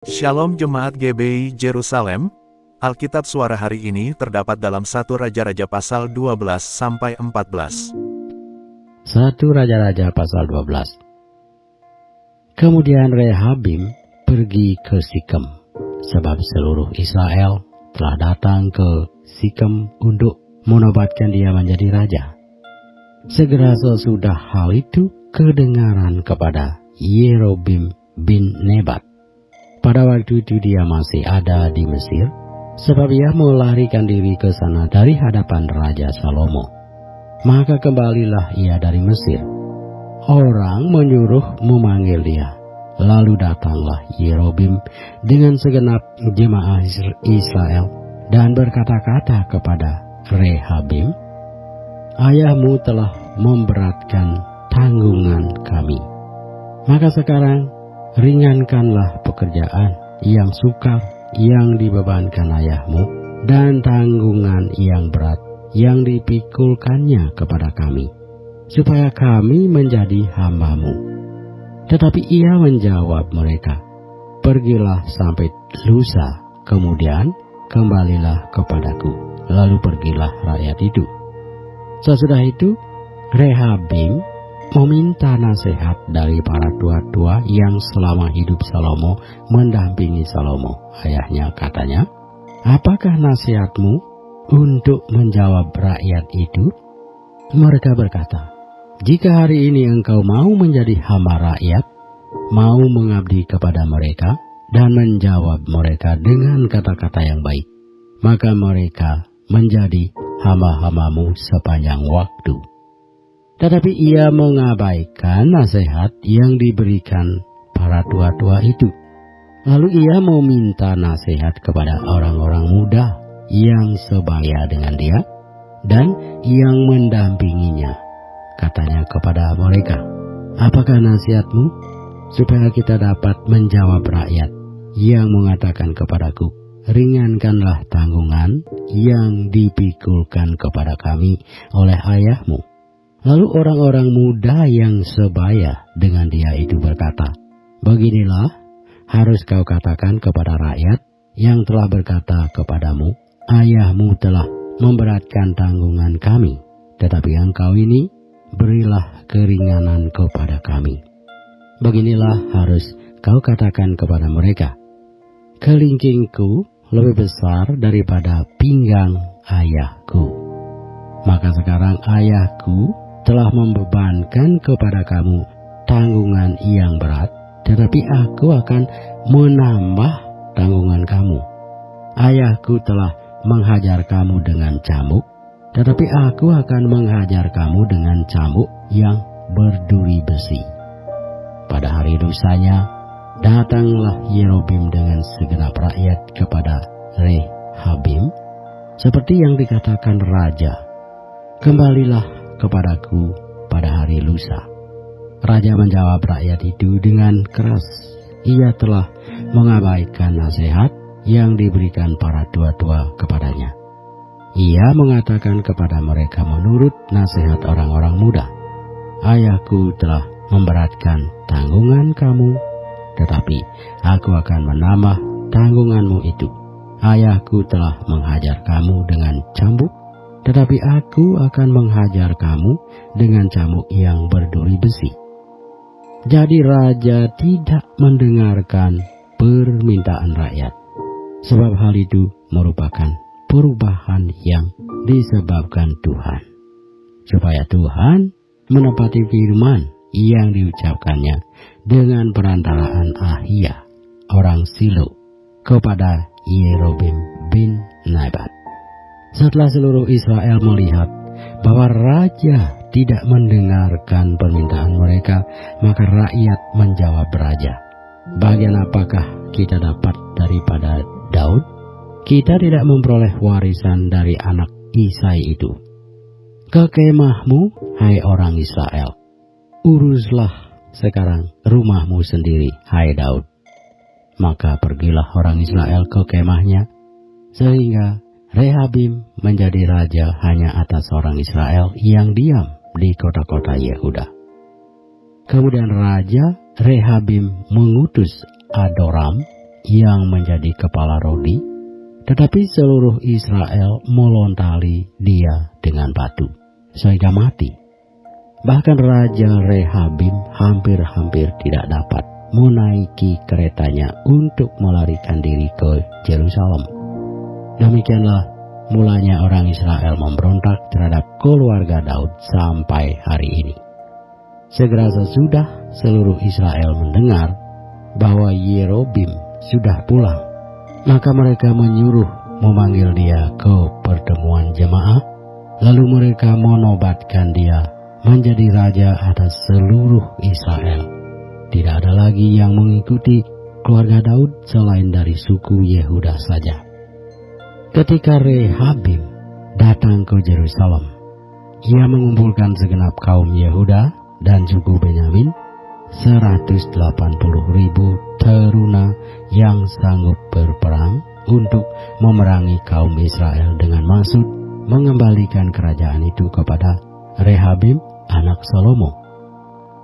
Shalom Jemaat GBI Jerusalem, Alkitab suara hari ini terdapat dalam 1 Raja-Raja pasal 12-14. 1 Raja-Raja pasal 12. Kemudian Rehabim pergi ke Sikem, sebab seluruh Israel telah datang ke Sikem untuk menobatkan dia menjadi raja. Segera sesudah hal itu kedengaran kepada Yeroboam bin Nebat. Pada waktu itu dia masih ada di Mesir, sebab ia melarikan diri ke sana dari hadapan Raja Salomo. Maka kembalilah ia dari Mesir. Orang menyuruh memanggil dia. Lalu datanglah Yeroboam dengan segenap jemaah Israel dan berkata-kata kepada Rehabim, "Ayahmu telah memberatkan tanggungan kami. Maka sekarang ringankanlah pekerjaan yang sukar yang dibebankan ayahmu dan tanggungan yang berat yang dipikulkannya kepada kami, supaya kami menjadi hamba-Mu." Tetapi ia menjawab mereka, "Pergilah sampai lusa, kemudian kembalilah kepadaku." Lalu pergilah rakyat itu. Sesudah itu Rehabim meminta nasihat dari para tua-tua yang selama hidup Salomo mendampingi Salomo ayahnya. Katanya, "Apakah nasihatmu untuk menjawab rakyat itu?" Mereka berkata, "Jika hari ini engkau mau menjadi hamba rakyat, mau mengabdi kepada mereka dan menjawab mereka dengan kata-kata yang baik, maka mereka menjadi hamba-hamba-Mu sepanjang waktu." Tetapi ia mengabaikan nasihat yang diberikan para tua-tua itu. Lalu ia meminta nasihat kepada orang-orang muda yang sebaya dengan dia dan yang mendampinginya. Katanya kepada mereka, "Apakah nasihatmu supaya kita dapat menjawab rakyat yang mengatakan kepadaku, 'Ringankanlah tanggungan yang dipikulkan kepada kami oleh ayahmu'?" Lalu orang-orang muda yang sebaya dengan dia itu berkata, "Beginilah harus kau katakan kepada rakyat yang telah berkata kepadamu, 'Ayahmu telah memberatkan tanggungan kami, tetapi engkau ini berilah keringanan kepada kami.' Beginilah harus kau katakan kepada mereka, 'Kelingkingku lebih besar daripada pinggang ayahku. Maka sekarang ayahku telah membebankan kepada kamu tanggungan yang berat, tetapi aku akan menambah tanggungan kamu. Ayahku telah menghajar kamu dengan cambuk, tetapi aku akan menghajar kamu dengan cambuk yang berduri besi." Pada hari lusanya, datanglah Yeroboam dengan segenap rakyat kepada Rehabim, seperti yang dikatakan raja, "Kembalilah kepadaku pada hari lusa." Raja menjawab rakyat itu dengan keras. Ia telah mengabaikan nasihat yang diberikan para tua-tua kepadanya. Ia mengatakan kepada mereka menurut nasihat orang-orang muda, "Ayahku telah memberatkan tanggungan kamu, tetapi aku akan menambah tanggunganmu itu. Ayahku telah menghajar kamu dengan cambuk, tetapi aku akan menghajar kamu dengan cambuk yang berduri besi." Jadi raja tidak mendengarkan permintaan rakyat, sebab hal itu merupakan perubahan yang disebabkan Tuhan, supaya Tuhan menepati firman yang diucapkannya dengan perantaraan Ahia orang Silo kepada Yeroboam bin Nebat. Setelah seluruh Israel melihat bahwa raja tidak mendengarkan permintaan mereka, maka rakyat menjawab raja, "Bagian apakah kita dapat daripada Daud? Kita tidak memperoleh warisan dari anak Isai itu. Ke kemahmu, hai orang Israel. Uruslah sekarang rumahmu sendiri, hai Daud." Maka pergilah orang Israel ke kemahnya, sehingga Rehabim menjadi raja hanya atas orang Israel yang diam di kota-kota Yehuda. Kemudian Raja Rehabim mengutus Adoram yang menjadi kepala rodi, tetapi seluruh Israel melontari dia dengan batu, sehingga mati. Bahkan Raja Rehabim hampir-hampir tidak dapat menaiki keretanya untuk melarikan diri ke Yerusalem. Demikianlah mulanya orang Israel memberontak terhadap keluarga Daud sampai hari ini. Segera sesudah seluruh Israel mendengar bahwa Yerobim sudah pulang, maka mereka menyuruh memanggil dia ke pertemuan jemaah, lalu mereka menobatkan dia menjadi raja atas seluruh Israel. Tidak ada lagi yang mengikuti keluarga Daud selain dari suku Yehuda saja. Ketika Rehabim datang ke Yerusalem, ia mengumpulkan segenap kaum Yehuda dan suku Benyamin, 180.000 teruna yang sanggup berperang untuk memerangi kaum Israel dengan maksud mengembalikan kerajaan itu kepada Rehabim anak Salomo.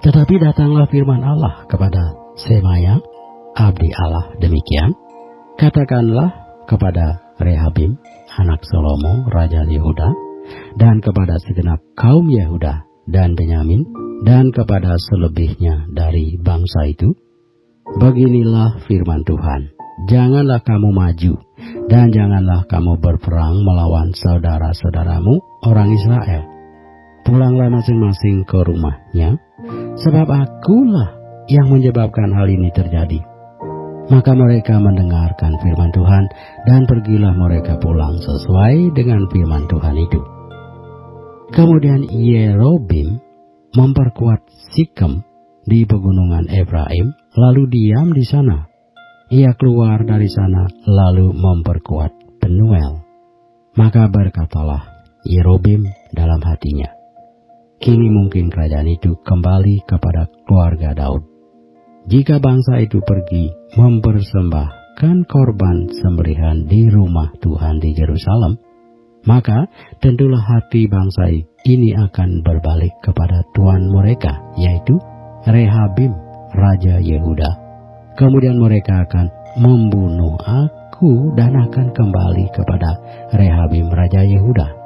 Tetapi datanglah firman Allah kepada Semaya, abdi Allah, demikian, katakanlah kepada Rehabim anak Salomo raja Yehuda, dan kepada segenap kaum Yehuda dan Benyamin, dan kepada selebihnya dari bangsa itu, beginilah firman Tuhan, janganlah kamu maju, dan janganlah kamu berperang melawan saudara-saudaramu orang Israel. Pulanglah masing-masing ke rumahnya, sebab akulah yang menyebabkan hal ini terjadi. Maka mereka mendengarkan firman Tuhan, dan pergilah mereka pulang sesuai dengan firman Tuhan itu. Kemudian Yerobim memperkuat Sikem di pegunungan Efraim, lalu diam di sana. Ia keluar dari sana, lalu memperkuat Penuel. Maka berkatalah Yerobim dalam hatinya, kini mungkin kerajaan itu kembali kepada keluarga Daud. Jika bangsa itu pergi mempersembahkan korban sembelihan di rumah Tuhan di Yerusalem, maka tentulah hati bangsa ini akan berbalik kepada Tuhan mereka, yaitu Rehabim, Raja Yehuda. Kemudian mereka akan membunuh aku dan akan kembali kepada Rehabim, Raja Yehuda.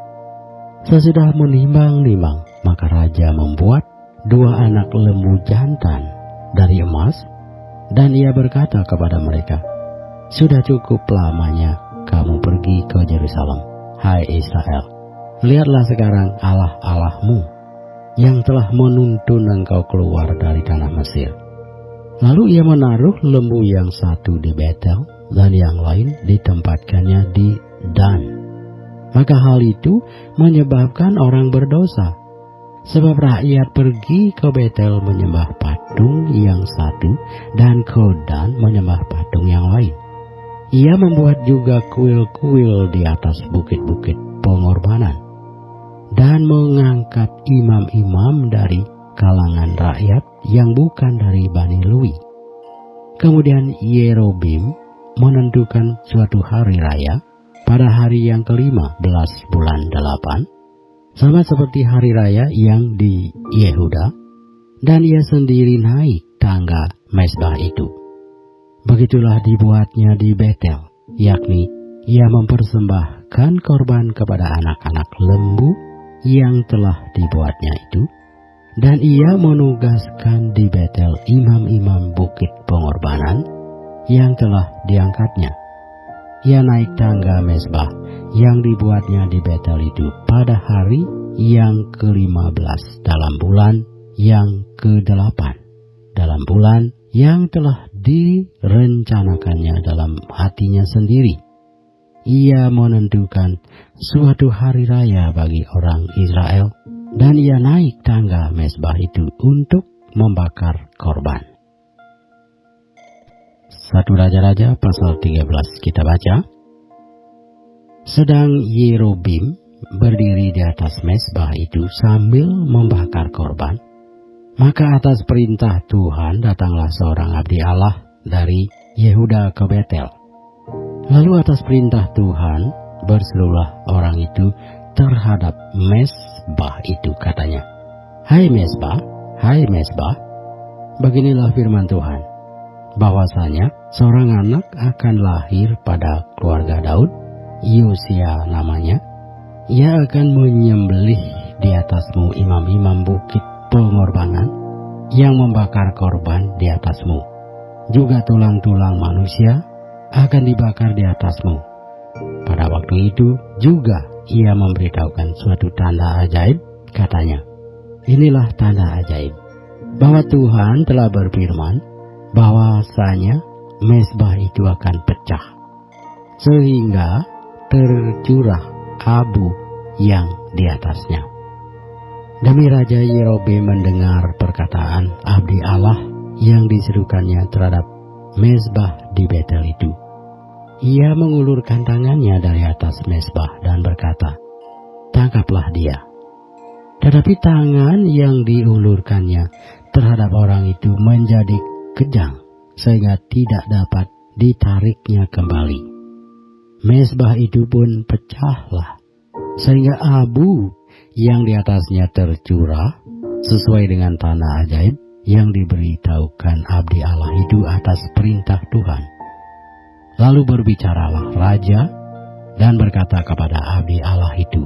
Sesudah menimbang-nimbang, maka raja membuat 2 anak lembu jantan dari emas, dan ia berkata kepada mereka, sudah cukup lamanya kamu pergi ke Yerusalem, hai Israel. Lihatlah sekarang Allah-Allahmu yang telah menuntun engkau keluar dari tanah Mesir. Lalu ia menaruh lembu yang satu di Betel dan yang lain ditempatkannya di Dan. Maka hal itu menyebabkan orang berdosa, sebab rakyat pergi ke Betel menyembah patung yang satu, dan ke Dan menyembah patung yang lain. Ia membuat juga kuil-kuil di atas bukit-bukit pengorbanan, dan mengangkat imam-imam dari kalangan rakyat yang bukan dari Bani Lewi. Kemudian Yerobim menentukan suatu hari raya pada hari yang ke-15 bulan 8, sama seperti hari raya yang di Yehuda, dan ia sendiri naik tangga mezbah itu. Begitulah dibuatnya di Betel, yakni ia mempersembahkan korban kepada anak-anak lembu yang telah dibuatnya itu, dan ia menugaskan di Betel imam-imam bukit pengorbanan yang telah diangkatnya. Ia naik tangga mezbah yang dibuatnya di Betel itu pada hari yang ke-15 dalam bulan yang ke-8, dalam bulan yang telah direncanakannya dalam hatinya sendiri. Ia menentukan suatu hari raya bagi orang Israel, dan ia naik tangga mezbah itu untuk membakar korban. 1 Raja-Raja pasal 13 kita baca. Sedang Yerobim berdiri di atas mezbah itu sambil membakar korban, maka atas perintah Tuhan datanglah seorang abdi Allah dari Yehuda ke Betel. Lalu atas perintah Tuhan berserulah orang itu terhadap mezbah itu, katanya, hai mezbah, beginilah firman Tuhan. bahwasanya seorang anak akan lahir pada keluarga Daud, Yosia namanya. Ia akan menyembelih di atasmu imam-imam bukit pengorbanan yang membakar korban di atasmu. Juga tulang-tulang manusia akan dibakar di atasmu. Pada waktu itu juga ia memberitahukan suatu tanda ajaib, katanya, inilah tanda ajaib, bahwa Tuhan telah berfirman, bahwasanya mezbah itu akan pecah, sehingga tercurah abu yang di atasnya. Demi Raja Yerobeam mendengar perkataan abdi Allah yang diserukannya terhadap mezbah di Betel itu, ia mengulurkan tangannya dari atas mezbah dan berkata, tangkaplah dia. Tetapi tangan yang diulurkannya terhadap orang itu menjadi kejang, sehingga tidak dapat ditariknya kembali. Mezbah itu pun pecahlah, sehingga abu yang di atasnya tercurah sesuai dengan tanda ajaib yang diberitahukan abdi Allah itu atas perintah Tuhan. Lalu berbicaralah raja dan berkata kepada abdi Allah itu,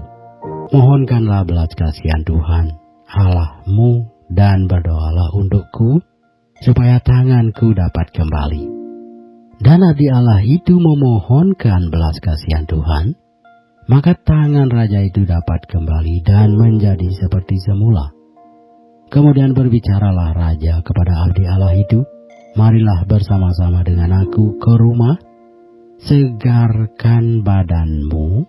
mohonkanlah belas kasihan Tuhan Allahmu dan berdoalah untukku supaya tanganku dapat kembali. Dan abdi Allah itu memohonkan belas kasihan Tuhan, maka tangan raja itu dapat kembali dan menjadi seperti semula. Kemudian berbicaralah raja kepada abdi Allah itu, marilah bersama-sama dengan aku ke rumah, segarkan badanmu.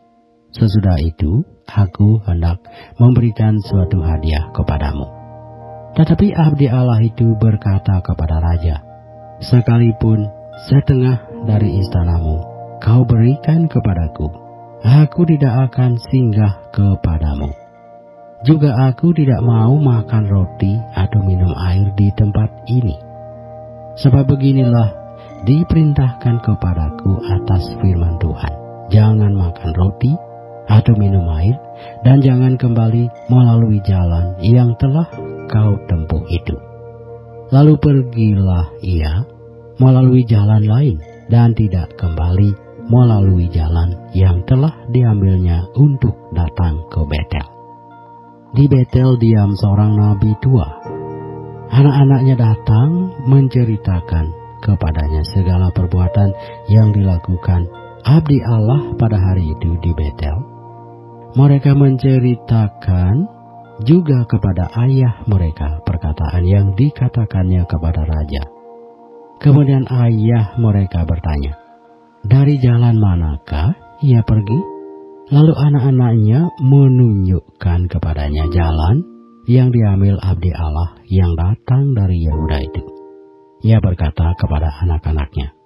Sesudah itu aku hendak memberikan suatu hadiah kepadamu. Tetapi abdi Allah itu berkata kepada raja, sekalipun setengah dari istanamu kau berikan kepadaku, aku tidak akan singgah kepadamu. Juga aku tidak mau makan roti atau minum air di tempat ini. Sebab beginilah diperintahkan kepadaku atas firman Tuhan, jangan makan roti atau minum air, dan jangan kembali melalui jalan yang telah kau tempuh itu. Lalu pergilah ia melalui jalan lain dan tidak kembali melalui jalan yang telah diambilnya untuk datang ke Betel. Di Betel diam seorang nabi tua. Anak-anaknya datang menceritakan kepadanya segala perbuatan yang dilakukan abdi Allah pada hari itu di Betel. Mereka menceritakan juga kepada ayah mereka perkataan yang dikatakannya kepada raja. Kemudian ayah mereka bertanya, dari jalan manakah ia pergi? Lalu anak-anaknya menunjukkan kepadanya jalan yang diambil abdi Allah yang datang dari Yehuda itu. Ia berkata kepada anak-anaknya,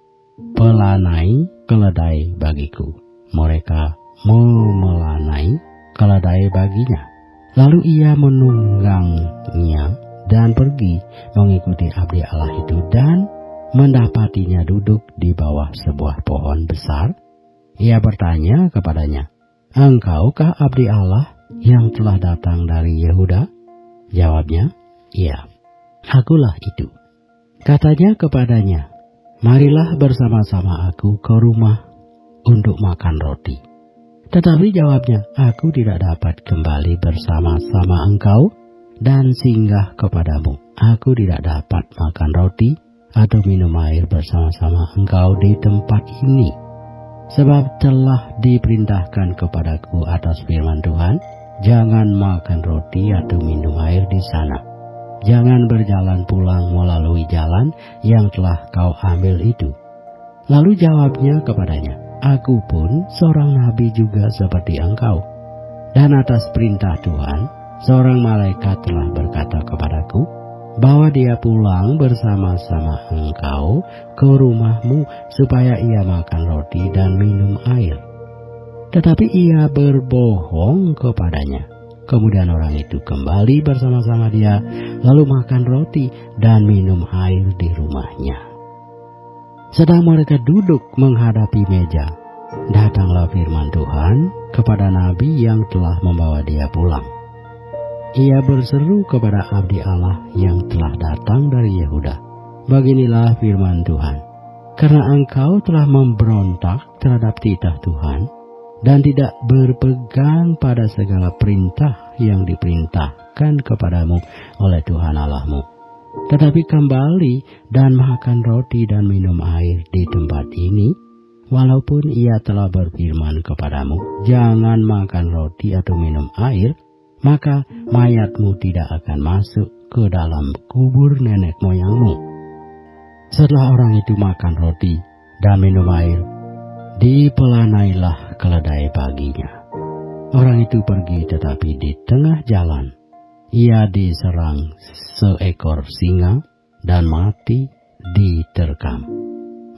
pelanai keledai bagiku. Mereka memelanai keledai baginya. Lalu ia menunggangnya dan pergi mengikuti abdi Allah itu dan mendapatinya duduk di bawah sebuah pohon besar. Ia bertanya kepadanya, engkaukah abdi Allah yang telah datang dari Yehuda? Jawabnya, iya, akulah itu. Katanya kepadanya, marilah bersama-sama aku ke rumah untuk makan roti. Tetapi jawabnya, aku tidak dapat kembali bersama-sama engkau dan singgah kepadamu. Aku tidak dapat makan roti atau minum air bersama-sama engkau di tempat ini. Sebab telah diperintahkan kepadaku atas firman Tuhan, jangan makan roti atau minum air di sana. Jangan berjalan pulang melalui jalan yang telah kau ambil itu. Lalu jawabnya kepadanya, aku pun seorang nabi juga seperti engkau. Dan atas perintah Tuhan, seorang malaikat telah berkata kepadaku, bahwa dia pulang bersama-sama engkau ke rumahmu supaya ia makan roti dan minum air. Tetapi ia berbohong kepadanya. Kemudian orang itu kembali bersama-sama dia, lalu makan roti dan minum air di rumahnya. Sedang mereka duduk menghadapi meja, datanglah firman Tuhan kepada nabi yang telah membawa dia pulang. Ia berseru kepada abdi Allah yang telah datang dari Yehuda, beginilah firman Tuhan. Karena engkau telah memberontak terhadap titah Tuhan, dan tidak berpegang pada segala perintah yang diperintahkan kepadamu oleh Tuhan Allahmu, tetapi kembali dan makan roti dan minum air di tempat ini, walaupun ia telah berfirman kepadamu, jangan makan roti atau minum air, maka mayatmu tidak akan masuk ke dalam kubur nenek moyangmu. Setelah orang itu makan roti dan minum air, dipelanailah keledai baginya. Orang itu pergi, tetapi di tengah jalan ia diserang seekor singa dan mati diterkam.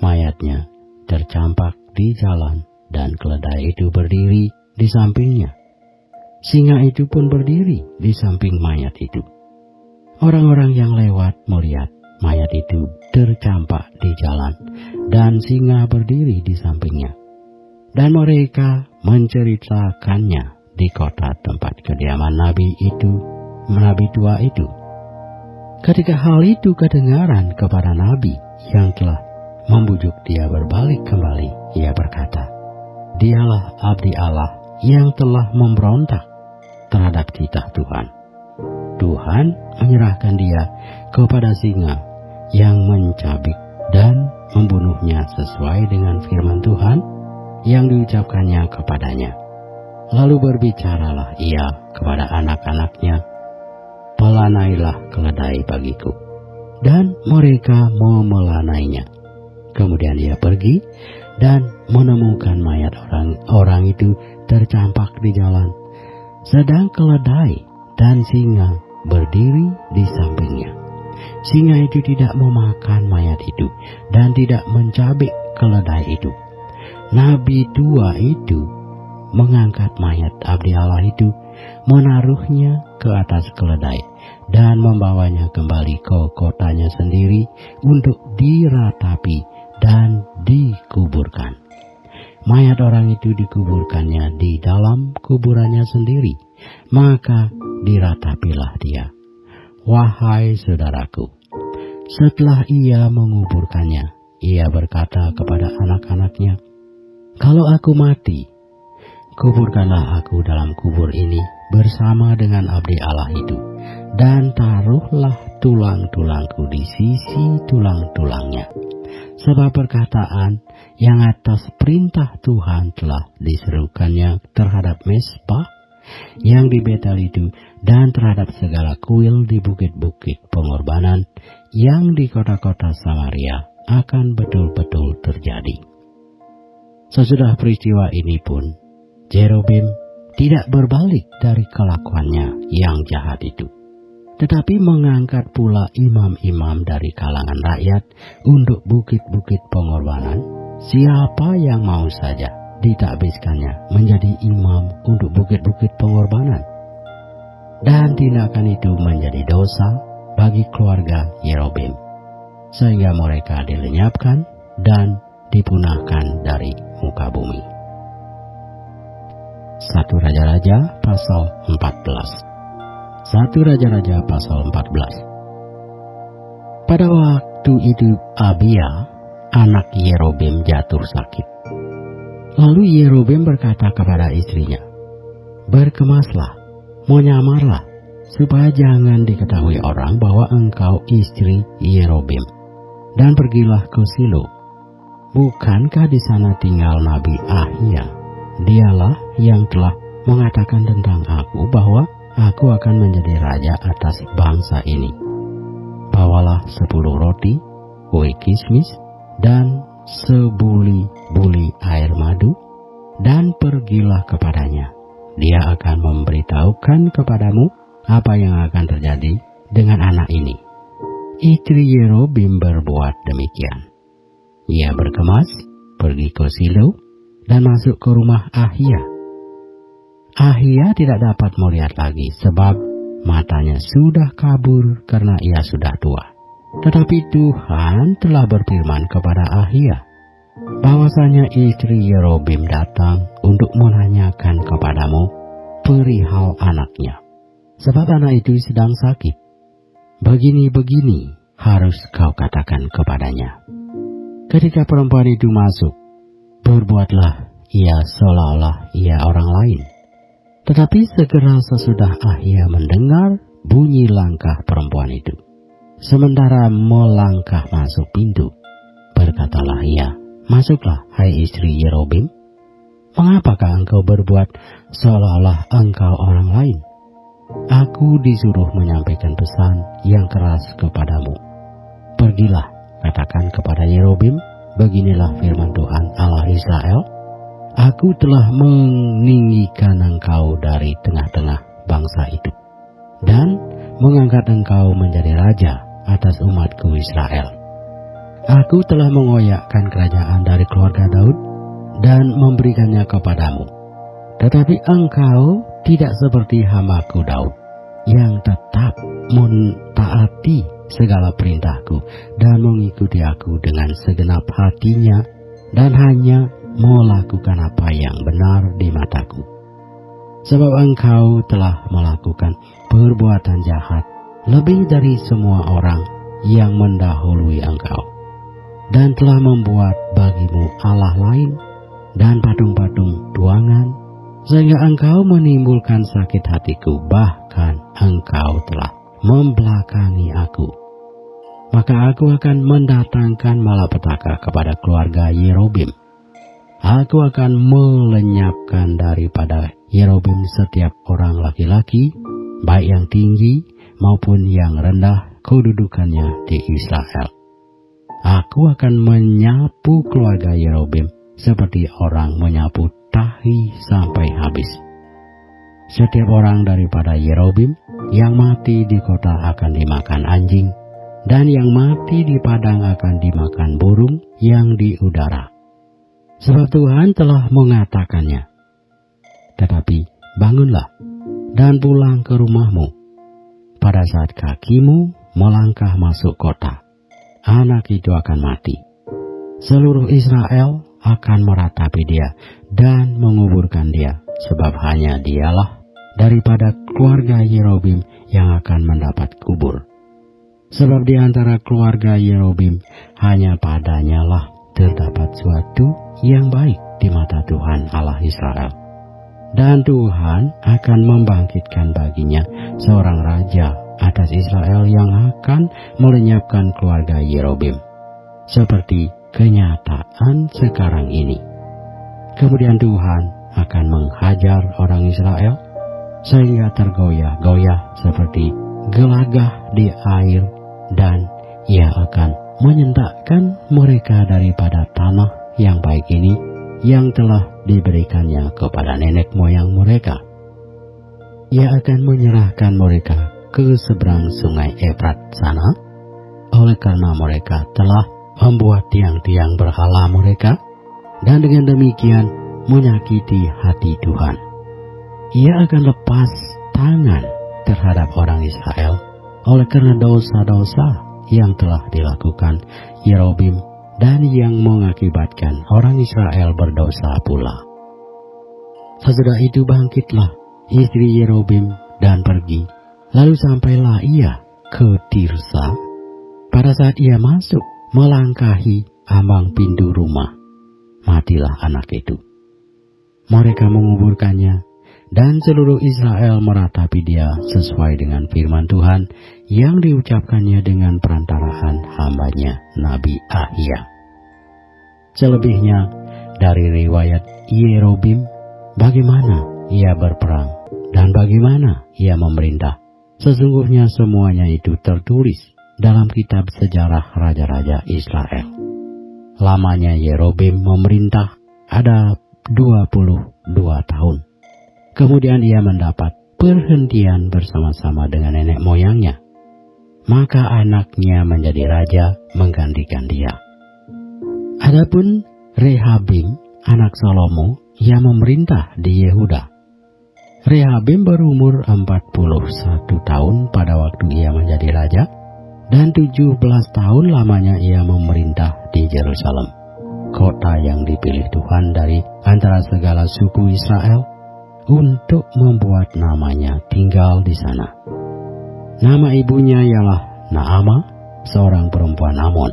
Mayatnya tercampak di jalan dan keledai itu berdiri di sampingnya. Singa itu pun berdiri di samping mayat itu. Orang-orang yang lewat melihat mayat itu tercampak di jalan dan singa berdiri di sampingnya. Dan mereka menceritakannya di kota tempat kediaman nabi tua itu. Ketika hal itu kedengaran kepada nabi yang telah membujuk dia berbalik kembali, ia berkata, "Dialah abdi Allah yang telah memberontak terhadap titah Tuhan. Tuhan menyerahkan dia kepada singa yang mencabik dan membunuhnya sesuai dengan firman Tuhan yang diucapkannya kepadanya." Lalu berbicaralah ia kepada anak-anaknya, "Pelanailah keledai bagiku." Dan mereka memelanainya. Kemudian ia pergi dan menemukan mayat orang itu tercampak di jalan, sedang keledai dan singa berdiri di sampingnya. Singa itu tidak memakan mayat itu dan tidak mencabik keledai itu. Nabi tua itu mengangkat mayat abdi Allah itu, menaruhnya ke atas keledai, dan membawanya kembali ke kotanya sendiri untuk diratapi dan dikuburkan. Mayat orang itu dikuburkannya di dalam kuburannya sendiri, maka diratapilah dia. Wahai saudaraku, setelah ia menguburkannya, ia berkata kepada anak-anaknya, "Kalau aku mati, kuburkanlah aku dalam kubur ini bersama dengan abdi Allah itu, dan taruhlah tulang-tulangku di sisi tulang-tulangnya. Sebab perkataan yang atas perintah Tuhan telah diserukannya terhadap Mezbah yang di Betel itu, dan terhadap segala kuil di bukit-bukit pengorbanan yang di kota-kota Samaria akan betul-betul terjadi." Sesudah peristiwa ini pun, Jerobeam tidak berbalik dari kelakuannya yang jahat itu, tetapi mengangkat pula imam-imam dari kalangan rakyat untuk bukit-bukit pengorbanan. Siapa yang mau saja ditakbiskannya menjadi imam untuk bukit-bukit pengorbanan. Dan tindakan itu menjadi dosa bagi keluarga Yerobeam, sehingga mereka dilenyapkan dan dipunahkan dari muka bumi. 1 Raja-Raja pasal 14. 1 Raja-Raja pasal 14. Pada waktu itu Abia, anak Yerobeam, jatuh sakit. Lalu Yerobeam berkata kepada istrinya, "Berkemaslah, menyamarlah, supaya jangan diketahui orang bahwa engkau istri Yerobeam, dan pergilah ke Silo. Bukankah di sana tinggal Nabi Ahia? Dialah yang telah mengatakan tentang aku bahwa aku akan menjadi raja atas bangsa ini. Bawalah 10 roti, kue kismis, dan sebuli-buli air madu, dan pergilah kepadanya. Dia akan memberitahukan kepadamu apa yang akan terjadi dengan anak ini." Istri Yerobeam berbuat demikian. Ia berkemas, pergi ke Silo, dan masuk ke rumah Ahia. Ahia tidak dapat melihat lagi, sebab matanya sudah kabur karena ia sudah tua. Tetapi Tuhan telah berfirman kepada Ahia, bahwasanya istri Yerobeam datang untuk menanyakan kepadamu perihal anaknya, sebab anak itu sedang sakit. Begini-begini harus kau katakan kepadanya. Ketika perempuan itu masuk, berbuatlah ia seolah-olah ia orang lain. Tetapi segera sesudah Ahia mendengar bunyi langkah perempuan itu, sementara melangkah masuk pintu, berkatalah ia, "Masuklah, hai istri Yerobim. Mengapakah engkau berbuat seolah-olah engkau orang lain? Aku disuruh menyampaikan pesan yang keras kepadamu. Pergilah, katakan kepada Yerobim, beginilah firman Tuhan Allah Israel, aku telah meninggikan engkau dari tengah-tengah bangsa itu, dan mengangkat engkau menjadi raja atas umatku Israel. Aku telah mengoyakkan kerajaan dari keluarga Daud dan memberikannya kepadamu. Tetapi engkau tidak seperti hamaku Daud, yang tetap mentaati segala perintahku dan mengikuti aku dengan segenap hatinya dan hanya melakukan apa yang benar di mataku. Sebab engkau telah melakukan perbuatan jahat lebih dari semua orang yang mendahului engkau, dan telah membuat bagimu Allah lain dan patung-patung tuangan, sehingga engkau menimbulkan sakit hatiku, bahkan engkau telah membelakangi aku. Maka aku akan mendatangkan malapetaka kepada keluarga Yerobim. Aku akan melenyapkan daripada Yerobim setiap orang laki-laki, baik yang tinggi maupun yang rendah kedudukannya di Israel. Aku akan menyapu keluarga Yerobim seperti orang menyapu tahi sampai habis. Setiap orang daripada Yerobim yang mati di kota akan dimakan anjing, dan yang mati di padang akan dimakan burung yang di udara. Sebab Tuhan telah mengatakannya. Tetapi bangunlah dan pulang ke rumahmu. Pada saat kakimu melangkah masuk kota, anak itu akan mati. Seluruh Israel akan meratapi dia dan menguburkan dia, sebab hanya dialah daripada keluarga Yerobim yang akan mendapat kubur. Sebab di antara keluarga Yerobim hanya padanya lah terdapat suatu yang baik di mata Tuhan Allah Israel. Dan Tuhan akan membangkitkan baginya seorang raja atas Israel yang akan melenyapkan keluarga Yerobim, seperti kenyataan sekarang ini. Kemudian Tuhan akan menghajar orang Israel sehingga tergoyah-goyah seperti gelagah di air, dan ia akan menyentakkan mereka daripada tanah yang baik ini yang telah diberikannya kepada nenek moyang mereka. Ia akan menyerahkan mereka ke seberang sungai Efrat sana, oleh karena mereka telah membuat tiang-tiang berhala mereka, dan dengan demikian menyakiti hati Tuhan. Ia akan lepas tangan terhadap orang Israel oleh karena dosa-dosa yang telah dilakukan Yerobim dan yang mengakibatkan orang Israel berdosa pula. Sesudah itu bangkitlah istri Yerobim dan pergi, lalu sampailah ia ke Tirsa. Pada saat ia masuk melangkahi ambang pintu rumah, matilah anak itu. Mereka menguburkannya, dan seluruh Israel meratapi dia sesuai dengan firman Tuhan yang diucapkannya dengan perantaraan hambanya Nabi Ahia. Selebihnya dari riwayat Yerobim, bagaimana ia berperang dan bagaimana ia memerintah, sesungguhnya semuanya itu tertulis dalam kitab sejarah raja-raja Israel. Lamanya Yerobim memerintah ada 22 tahun. Kemudian ia mendapat perhentian bersama-sama dengan nenek moyangnya. Maka anaknya menjadi raja menggantikan dia. Adapun Rehabim, anak Salomo, ia memerintah di Yehuda. Rehabim berumur 41 tahun pada waktu ia menjadi raja, dan 17 tahun lamanya ia memerintah di Yerusalem, kota yang dipilih Tuhan dari antara segala suku Israel, untuk membuat namanya tinggal di sana. Nama ibunya ialah Naamah, seorang perempuan Amon.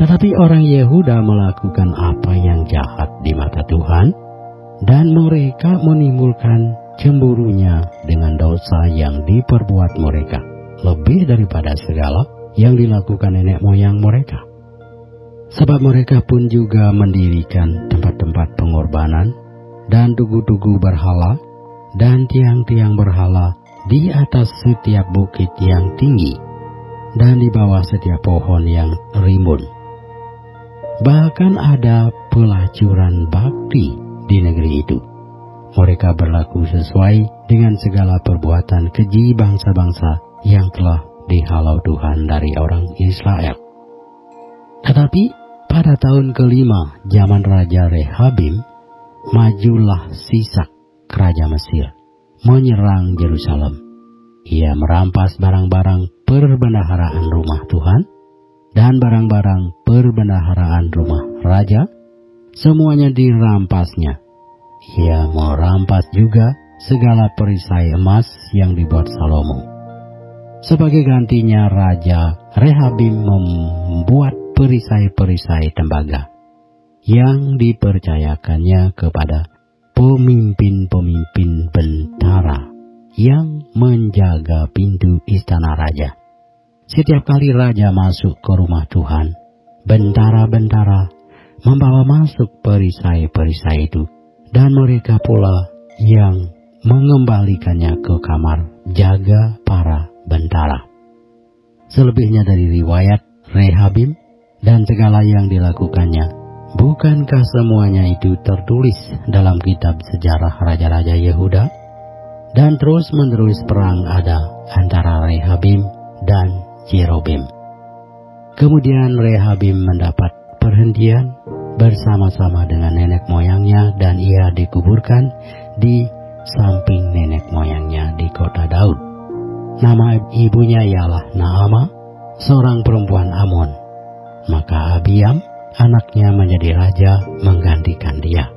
Tetapi orang Yehuda melakukan apa yang jahat di mata Tuhan, dan mereka menimbulkan cemburunya dengan dosa yang diperbuat mereka, lebih daripada segala yang dilakukan nenek moyang mereka. Sebab mereka pun juga mendirikan tempat-tempat pengorbanan dan tugu-tugu berhala dan tiang-tiang berhala di atas setiap bukit yang tinggi dan di bawah setiap pohon yang rimbun. Bahkan ada pelacuran bakti di negeri itu. Mereka berlaku sesuai dengan segala perbuatan keji bangsa-bangsa yang telah dihalau Tuhan dari orang Israel. Tetapi pada tahun kelima zaman Raja Rehabim, majulah Sisak, Raja Mesir, menyerang Yerusalem. Ia merampas barang-barang perbendaharaan rumah Tuhan dan barang-barang perbendaharaan rumah raja, semuanya dirampasnya. Ia merampas juga segala perisai emas yang dibuat Salomo. Sebagai gantinya, Raja Rehabim membuat perisai-perisai tembaga yang dipercayakannya kepada pemimpin-pemimpin bentara yang menjaga pintu istana raja. Setiap kali raja masuk ke rumah Tuhan, bentara-bentara membawa masuk perisai-perisai itu, dan mereka pula yang mengembalikannya ke kamar jaga para bentara. Selebihnya dari riwayat Rehabim dan segala yang dilakukannya, bukankah semuanya itu tertulis dalam kitab sejarah raja-raja Yehuda? Dan terus-menerus perang ada antara Rehabim dan Jerobeam. Kemudian Rehabim mendapat perhentian bersama-sama dengan nenek moyangnya, dan ia dikuburkan di samping nenek moyangnya di kota Daud. Nama ibunya ialah Naama, seorang perempuan Amon. Maka Abiam, anaknya, menjadi raja menggantikan dia.